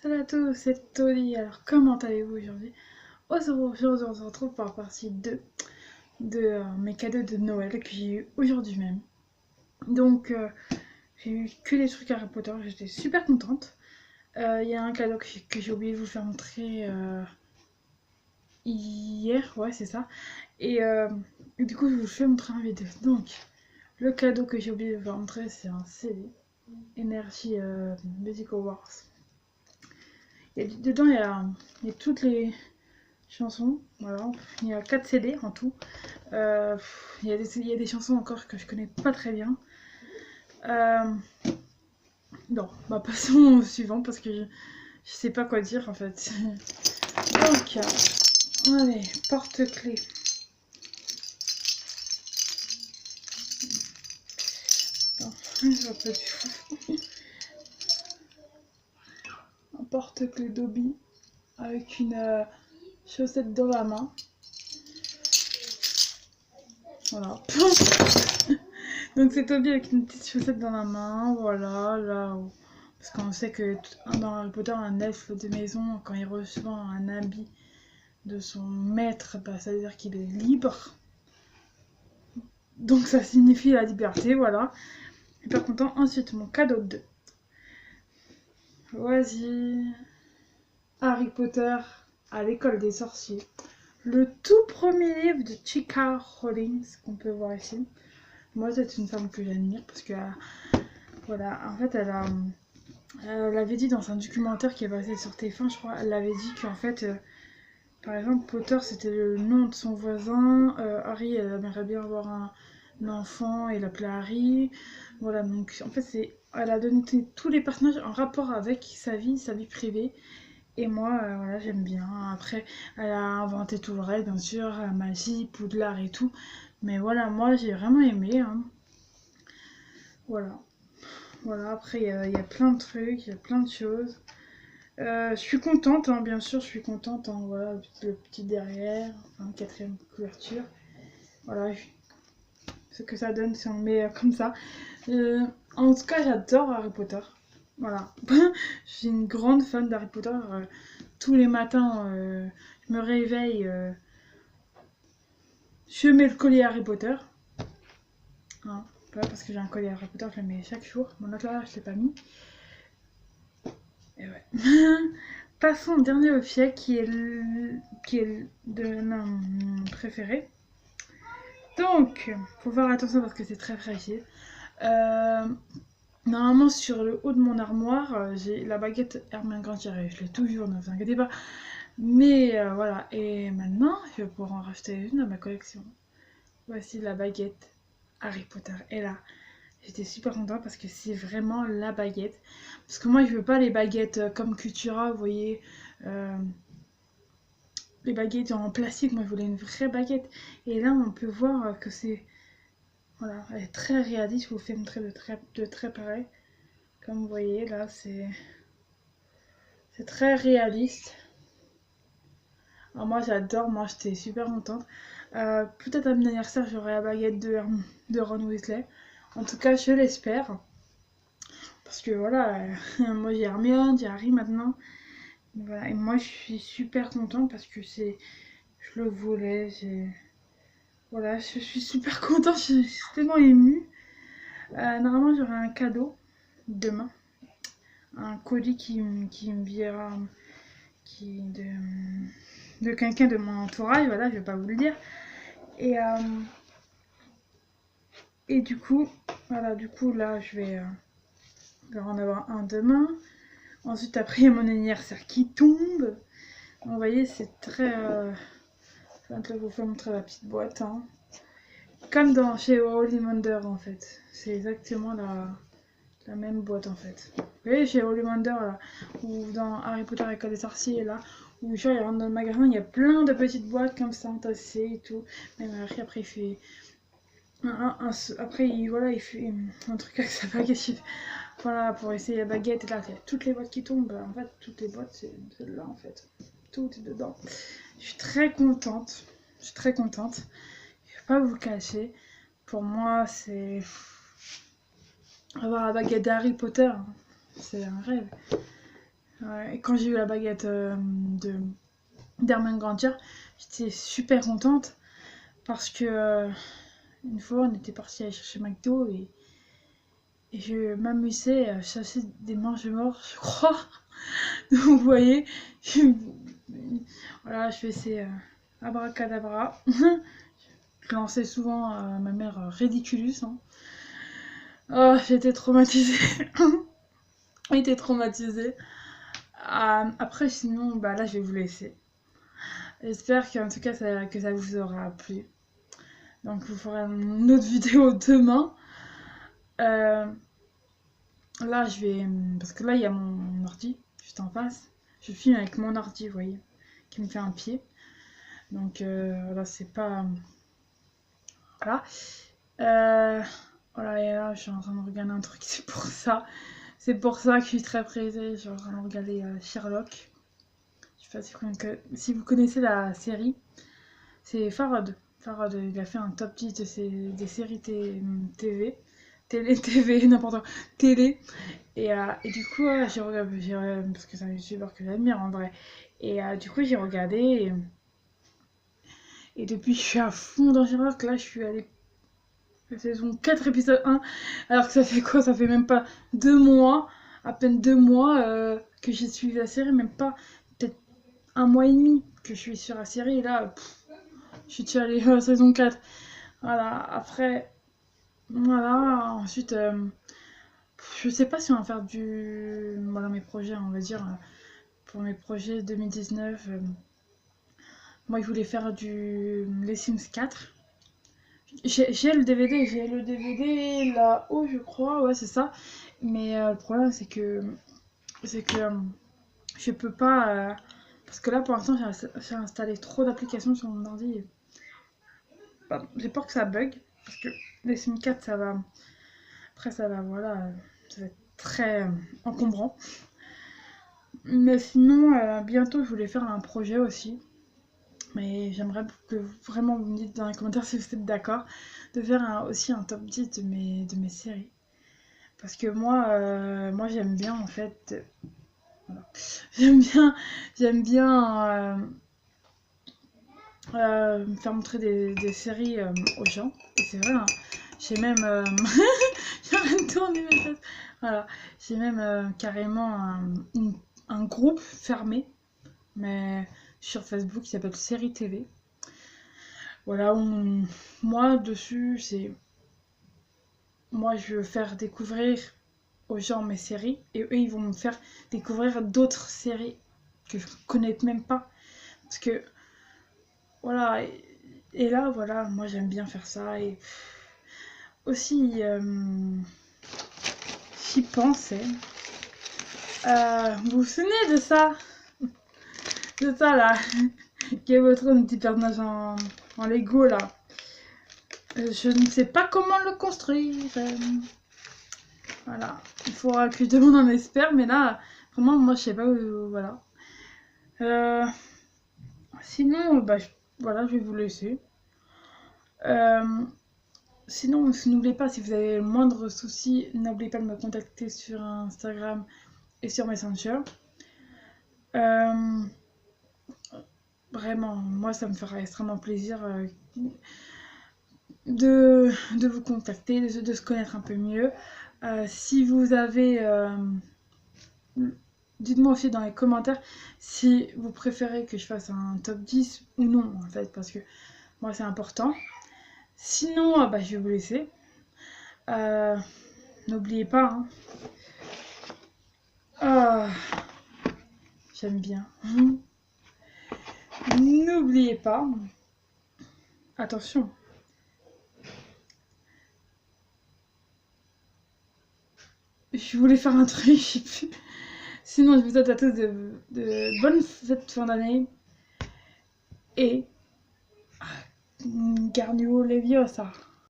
Salut à tous, c'est Tony. Alors, comment allez-vous aujourd'hui? Aujourd'hui, on se retrouve pour la partie 2 de mes cadeaux de Noël que j'ai eu aujourd'hui même. Donc, j'ai eu que des trucs Harry Potter, j'étais super contente. Il y a un cadeau que j'ai oublié de vous faire montrer hier, ouais, c'est ça. Et du coup, je vous fais montrer en vidéo. Donc, le cadeau que j'ai oublié de vous faire montrer, c'est un CD Energy Music Awards. Dedans, il y a toutes les chansons, voilà. Il y a 4 CD en tout. Il y a des chansons encore que je connais pas très bien. Non, bah passons au suivant parce que je sais pas quoi dire en fait. Donc, allez, porte-clés. Non, je vois pas du tout. Un porte-clés Dobby avec une chaussette dans la main. Voilà. Donc c'est Toby avec une petite chaussette dans la main, voilà, là. Parce qu'on sait que dans Harry Potter, un elfe de maison, quand il reçoit un habit de son maître, bah, ça veut dire qu'il est libre. Donc ça signifie la liberté, voilà. Hyper content. Ensuite, mon cadeau de Vas-y. Harry Potter à l'école des sorciers. Le tout premier livre de J.K. Rowling, qu'on peut voir ici. Moi, c'est une femme que j'admire parce que, voilà, en fait, elle avait dit dans un documentaire qui est passé sur TF1, je crois, elle avait dit qu'en fait, par exemple, Potter c'était le nom de son voisin, Harry, elle aimerait bien avoir un enfant et l'appelait Harry. Voilà, donc en fait, elle a donné tous les personnages en rapport avec sa vie privée. Et moi, voilà, j'aime bien. Après, elle a inventé tout le reste, bien sûr, la magie, Poudlard et tout. Mais voilà, moi, j'ai vraiment aimé, hein. Voilà. Voilà, après, il y a plein de trucs, il y a plein de choses. Je suis contente, hein, bien sûr, je suis contente. Hein, voilà, le petit derrière, enfin, quatrième couverture. Voilà, ce que ça donne si on le met comme ça. En tout cas, j'adore Harry Potter. Voilà. Je suis une grande fan d'Harry Potter. Tous les matins, je me réveille, je mets le collier Harry Potter. Hein, pas parce que j'ai un collier Harry Potter, je le mets chaque jour. Mon autre là, je l'ai pas mis. Et ouais. Passons au dernier objet qui est de mon préféré. Donc, faut faire attention parce que c'est très fragile. Euh, Normalement, sur le haut de mon armoire, j'ai la baguette Hermione Granger. Je l'ai toujours, ne vous inquiétez pas. Mais voilà, et maintenant, je vais pouvoir en racheter une dans ma collection. Voici la baguette Harry Potter. Et là, j'étais super contente parce que c'est vraiment la baguette. Parce que moi, je veux pas les baguettes comme Cultura, vous voyez. euh, les baguettes en plastique, moi je voulais une vraie baguette. Et là, on peut voir que c'est. Voilà, elle est très réaliste. Je vous fais montrer de très près. Comme vous voyez, là, c'est très réaliste. Alors moi, j'adore. Moi, j'étais super contente. Peut-être à mon anniversaire, j'aurai la baguette de Ron Weasley. En tout cas, je l'espère. Parce que voilà, moi j'ai Hermione, j'ai Harry maintenant. Voilà, et moi je suis super contente parce que je le voulais. Voilà, je suis super contente, je suis tellement émue. Normalement, j'aurai un cadeau demain. Un colis qui me viendra de quelqu'un de mon entourage. Voilà, je vais pas vous le dire. Et, euh, et du coup, voilà, du coup là, je vais en avoir un demain. Ensuite, après, il y a mon anniversaire qui tombe. Vous voyez, c'est très. Je vais vous faire montrer la petite boîte. Hein. Comme chez Holy Wonder, en fait. C'est exactement la même boîte, en fait. Vous voyez, chez Holy Wonder, là, ou dans Harry Potter École des sorciers, là, où genre, il rentre dans le magasin, il y a plein de petites boîtes comme ça, entassées et tout. Même après, il fait. Après, voilà, il fait un truc avec sa baguette. Voilà, pour essayer la baguette. Et là, il y a toutes les boîtes qui tombent. En fait, toutes les boîtes, c'est celle-là, en fait. Tout est dedans. Je suis très contente. Je suis très contente. Je vais pas vous le cacher. Pour moi, c'est avoir la baguette d'Harry Potter. C'est un rêve. Et quand j'ai eu la baguette d'Hermann Grandier, j'étais super contente parce que une fois on était parti aller chercher McDo et je m'amusais à chercher des mange-morts, je crois. Donc vous voyez, voilà, je faisais abracadabra. Je lançais souvent ma mère Ridiculus. Hein. Oh, j'étais traumatisée. J'étais traumatisée. Après, sinon, bah là, je vais vous laisser. J'espère qu'en tout cas, que ça vous aura plu. Donc, je vous ferai une autre vidéo demain. Euh, Là, je vais... Parce que là, il y a mon ordi juste en face. Je filme avec mon ordi, vous voyez, qui me fait un pied. Donc, là, c'est pas... Voilà. Voilà, et là, je suis en train de regarder un truc, c'est pour ça. C'est pour ça que je suis très pressée. Je suis en train de regarder Sherlock. Je sais pas si vous connaissez la série. C'est Farhad. Farhad, il a fait un top 10 des séries TV. TV, n'importe quoi. Télé. Et du coup, j'ai regardé, parce que c'est un youtubeur que j'admire en vrai. Et du coup, j'ai regardé. Et depuis, je suis à fond dans Sherlock. Là, je suis allée la saison 4, épisode 1. Alors que ça fait quoi? Ça fait même pas 2 mois. À peine 2 mois que j'ai suivi la série. Même pas peut-être 1 mois et demi que je suis sur la série. Et là, je suis déjà allée à la saison 4. Voilà, après... Voilà, ensuite... je sais pas si on va faire voilà, mes projets, on va dire. Pour mes projets 2019... moi, je voulais faire Les Sims 4. J'ai le DVD là-haut, je crois, ouais, c'est ça. Mais le problème, c'est que je peux pas. Parce que là, pour l'instant, j'ai installé trop d'applications sur mon ordi. J'ai peur que ça bug. Parce que les Sims 4, ça va. Après, ça va, voilà. Ça va être très encombrant. Mais sinon, bientôt, je voulais faire un projet aussi. Mais j'aimerais que vraiment vous me dites dans les commentaires si vous êtes d'accord de faire aussi un top 10 de mes séries. Parce que moi j'aime bien en fait. Voilà. J'aime bien me faire montrer des séries aux gens. Et c'est vrai, hein, j'ai même. J'ai rien tourné mes têtes. Voilà. J'ai même carrément un groupe fermé, mais sur Facebook qui s'appelle Série TV. Voilà, moi dessus, moi je veux faire découvrir aux gens mes séries et eux ils vont me faire découvrir d'autres séries que je connais même pas. Parce que voilà, et là voilà, moi j'aime bien faire ça. Et aussi, j'y pensais. Vous vous souvenez de ça? De ça là? Game of Thrones, petit personnage en Lego là. Je ne sais pas comment le construire. Voilà. Il faudra que je demande un expert, mais là, vraiment, moi, je sais pas où. Voilà. Sinon, bah, voilà, je vais vous laisser. Sinon, n'oubliez pas, si vous avez le moindre souci, n'oubliez pas de me contacter sur Instagram et sur Messenger. Vraiment, moi, ça me fera extrêmement plaisir de vous contacter, de se connaître un peu mieux. Si vous avez... dites-moi aussi dans les commentaires si vous préférez que je fasse un top 10 ou non, en fait, parce que moi, c'est important. Sinon, bah, je vais vous laisser. N'oubliez pas, hein. Ah, j'aime bien. N'oubliez pas. Attention. Je voulais faire un truc, je sais plus. Sinon, je vous souhaite à tous de bonnes fêtes de fin d'année. Et Garnuo Leviosa.